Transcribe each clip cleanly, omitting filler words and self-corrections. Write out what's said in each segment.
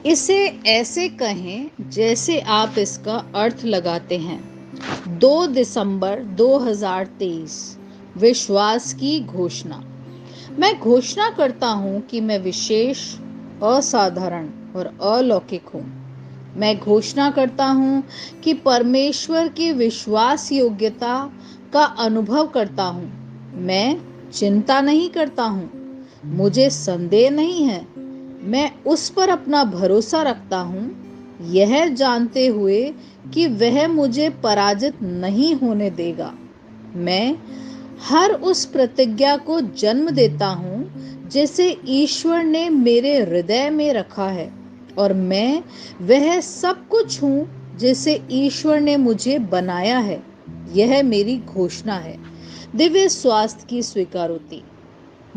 इसे ऐसे कहें जैसे आप इसका अर्थ लगाते हैं। 2 दिसंबर 2023, विश्वास की घोषणा। मैं घोषणा करता हूँ कि मैं विशेष, असाधारण और अलौकिक हूँ। मैं घोषणा करता हूँ कि परमेश्वर की विश्वास योग्यता का अनुभव करता हूँ। मैं चिंता नहीं करता हूँ, मुझे संदेह नहीं है। मैं उस पर अपना भरोसा रखता हूँ, यह जानते हुए कि वह मुझे पराजित नहीं होने देगा। मैं हर उस प्रतिज्ञा को जन्म देता हूँ जिसे ईश्वर ने मेरे हृदय में रखा है, और मैं वह सब कुछ हूँ जिसे ईश्वर ने मुझे बनाया है। यह मेरी घोषणा है। दिव्य स्वास्थ्य की स्वीकारोति।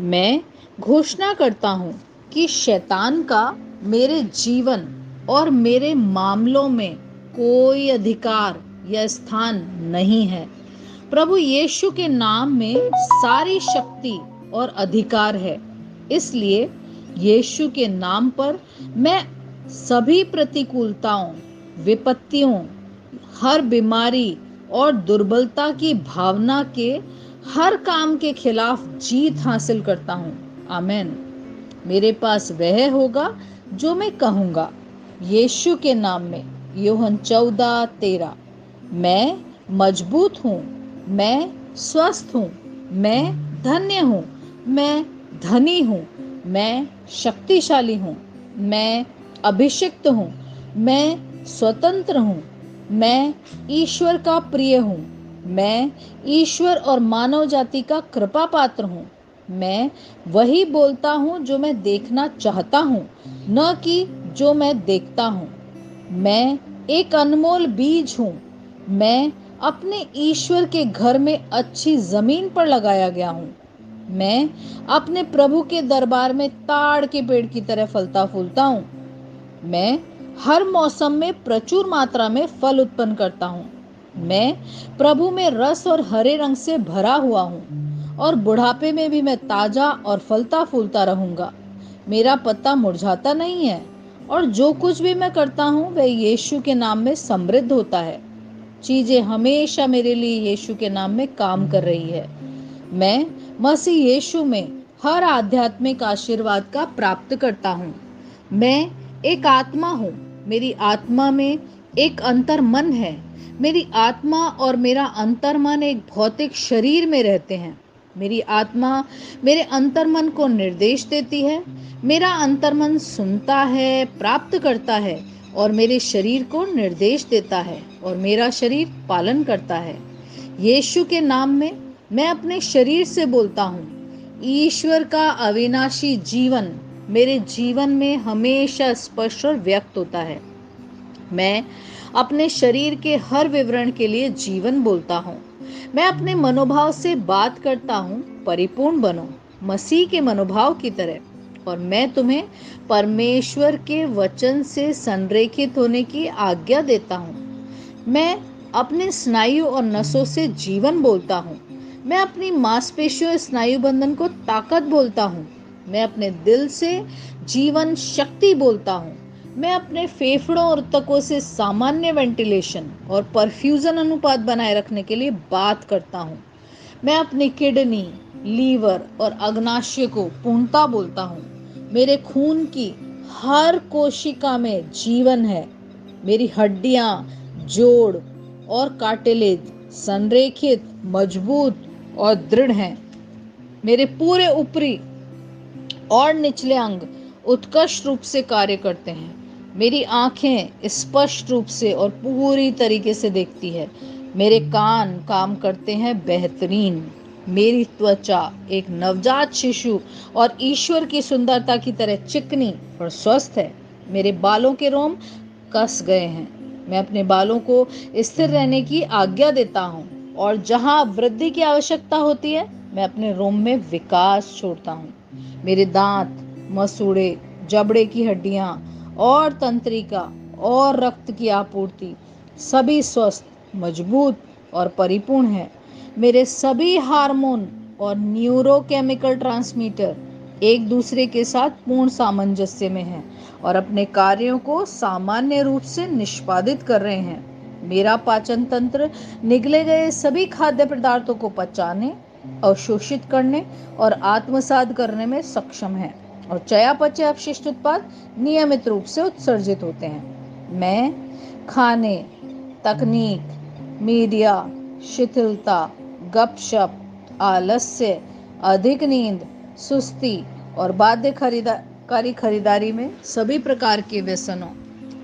मैं घोषणा करता हूँ कि शैतान का मेरे जीवन और मेरे मामलों में कोई अधिकार या स्थान नहीं है। प्रभु यीशु के नाम में सारी शक्ति और अधिकार है। इसलिए यीशु के नाम पर मैं सभी प्रतिकूलताओं, विपत्तियों, हर बीमारी और दुर्बलता की भावना के हर काम के खिलाफ जीत हासिल करता हूँ। आमेन। मेरे पास वह होगा जो मैं कहूँगा। यीशु के नाम में। यूहन्ना 14:13। मैं मजबूत हूँ, मैं स्वस्थ हूँ, मैं धन्य हूँ, मैं धनी हूँ, मैं शक्तिशाली हूँ, मैं अभिषिक्त हूँ, मैं स्वतंत्र हूँ, मैं ईश्वर का प्रिय हूँ, मैं ईश्वर और मानव जाति का कृपा पात्र हूँ। मैं वही बोलता हूँ जो मैं देखना चाहता हूँ, न कि जो मैं देखता हूँ। मैं एक अनमोल बीज हूँ। मैं अपने ईश्वर के घर में अच्छी जमीन पर लगाया गया हूँ। मैं अपने प्रभु के दरबार में ताड़ के पेड़ की तरह फलता फूलता हूँ। मैं हर मौसम में प्रचुर मात्रा में फल उत्पन्न करता हूँ। मैं प्रभु में रस और हरे रंग से भरा हुआ हूँ, और बुढ़ापे में भी मैं ताजा और फलता फूलता रहूंगा। मेरा पत्ता मुरझाता नहीं है, और जो कुछ भी मैं करता हूँ वह यीशु के नाम में समृद्ध होता है। चीजें हमेशा मेरे लिए यीशु के नाम में काम कर रही है। मैं मसीह यीशु में हर आध्यात्मिक आशीर्वाद का प्राप्त करता हूँ। मैं एक आत्मा हूँ। मेरी आत्मा में एक अंतर्मन है। मेरी आत्मा और मेरा अंतर्मन एक भौतिक शरीर में रहते हैं। मेरी आत्मा मेरे अंतर्मन को निर्देश देती है। मेरा अंतर्मन सुनता है, प्राप्त करता है, और मेरे शरीर को निर्देश देता है, और मेरा शरीर पालन करता है। यीशु के नाम में मैं अपने शरीर से बोलता हूँ, ईश्वर का अविनाशी जीवन मेरे जीवन में हमेशा स्पष्ट और व्यक्त होता है। मैं अपने शरीर के हर विवरण के लिए जीवन बोलता हूँ। मैं अपने मनोभाव से बात करता हूँ, परिपूर्ण बनो मसीह के मनोभाव की तरह। और मैं तुम्हें परमेश्वर के वचन से संरेखित होने की आज्ञा देता हूँ। मैं अपने स्नायु और नसों से जीवन बोलता हूँ। मैं अपनी मांसपेशियों स्नायु बंधन को ताकत बोलता हूँ। मैं अपने दिल से जीवन शक्ति बोलता हूँ। मैं अपने फेफड़ों और ऊतकों से सामान्य वेंटिलेशन और परफ्यूजन अनुपात बनाए रखने के लिए बात करता हूँ। मैं अपनी किडनी, लीवर और अग्नाशय को पूर्णता बोलता हूँ। मेरे खून की हर कोशिका में जीवन है। मेरी हड्डियां, जोड़ और कार्टिलेज संरेखित, मजबूत और दृढ़ हैं। मेरे पूरे ऊपरी और निचले अंग उत्कृष्ट रूप से कार्य करते हैं। मेरी आंखें स्पष्ट रूप से और पूरी तरीके से देखती है। मेरे कान काम करते हैं बेहतरीन। मेरी त्वचा एक नवजात शिशु और ईश्वर की सुंदरता की तरह चिकनी और स्वस्थ है। मेरे बालों के रोम कस गए हैं। मैं अपने बालों को स्थिर रहने की आज्ञा देता हूँ, और जहाँ वृद्धि की आवश्यकता होती है मैं अपने रोम में विकास छोड़ता हूँ। मेरे दांत, मसूड़े, जबड़े की हड्डियां और तंत्रिका और रक्त की आपूर्ति सभी स्वस्थ, मजबूत और परिपूर्ण है। मेरे सभी हार्मोन और न्यूरोकेमिकल ट्रांसमीटर एक दूसरे के साथ पूर्ण सामंजस्य में हैं और अपने कार्यों को सामान्य रूप से निष्पादित कर रहे हैं। मेरा पाचन तंत्र निगले गए सभी खाद्य पदार्थों को पचाने, अवशोषित करने और आत्मसात करने में सक्षम है और चयापचय अपशिष्ट उत्पाद नियमित रूप से उत्सर्जित होते हैं। मैं खाने, तकनीक, मीडिया, शिथिलता, गपशप, आलस्य, अधिक नींद, सुस्ती और बाध्य खरीदारी में सभी प्रकार के व्यसनों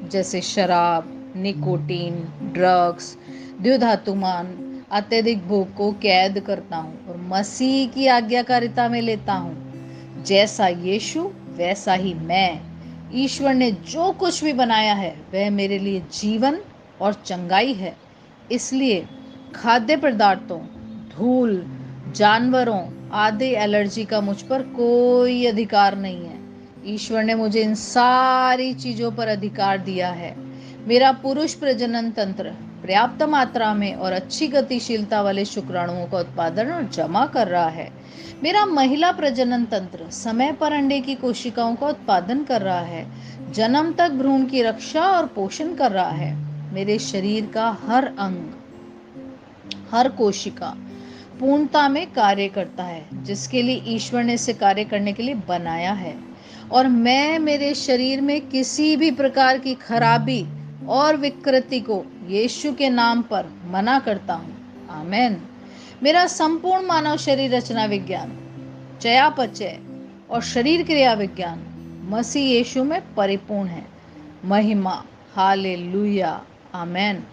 जैसे शराब, निकोटीन, ड्रग्स, द्युधातुमान, अत्यधिक भूख को कैद करता हूँ और मसीह की आज्ञाकारिता में लेता हूँ। जैसा यीशु वैसा ही मैं। ईश्वर ने जो कुछ भी बनाया है वह मेरे लिए जीवन और चंगाई है। इसलिए खाद्य पदार्थों, धूल, जानवरों आदि एलर्जी का मुझ पर कोई अधिकार नहीं है। ईश्वर ने मुझे इन सारी चीजों पर अधिकार दिया है। मेरा पुरुष प्रजनन तंत्र पर्याप्त मात्रा में और अच्छी गतिशीलता वाले शुक्राणुओं का उत्पादन और जमा कर रहा है। मेरा महिला प्रजनन तंत्र समय पर अंडे की कोशिकाओं का उत्पादन कर रहा है, जन्म तक भ्रूण की रक्षा और पोषण कर रहा है। मेरे शरीर का हर अंग, हर कोशिका पूर्णता में कार्य करता है, जिसके लिए ईश्वर ने इसे कार्य करने के लिए बनाया है। और मैं मेरे शरीर में किसी भी प्रकार की खराबी और विकृति को यीशु के नाम पर मना करता हूँ। आमेन। मेरा संपूर्ण मानव शरीर रचना विज्ञान, चयापचय और शरीर क्रिया विज्ञान मसीह यीशु में परिपूर्ण है। महिमा, हालेलुया, आमेन।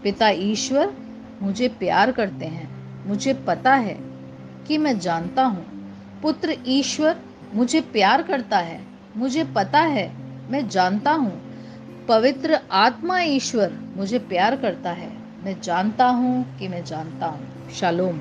पिता ईश्वर मुझे प्यार करते हैं। मुझे पता है कि मैं जानता हूँ। पुत्र ईश्वर मुझे प्यार करता है। मुझे पता है, मैं जानता हूँ। पवित्र आत्मा ईश्वर मुझे प्यार करता है। मैं जानता हूँ कि मैं जानता हूँ। शालोम।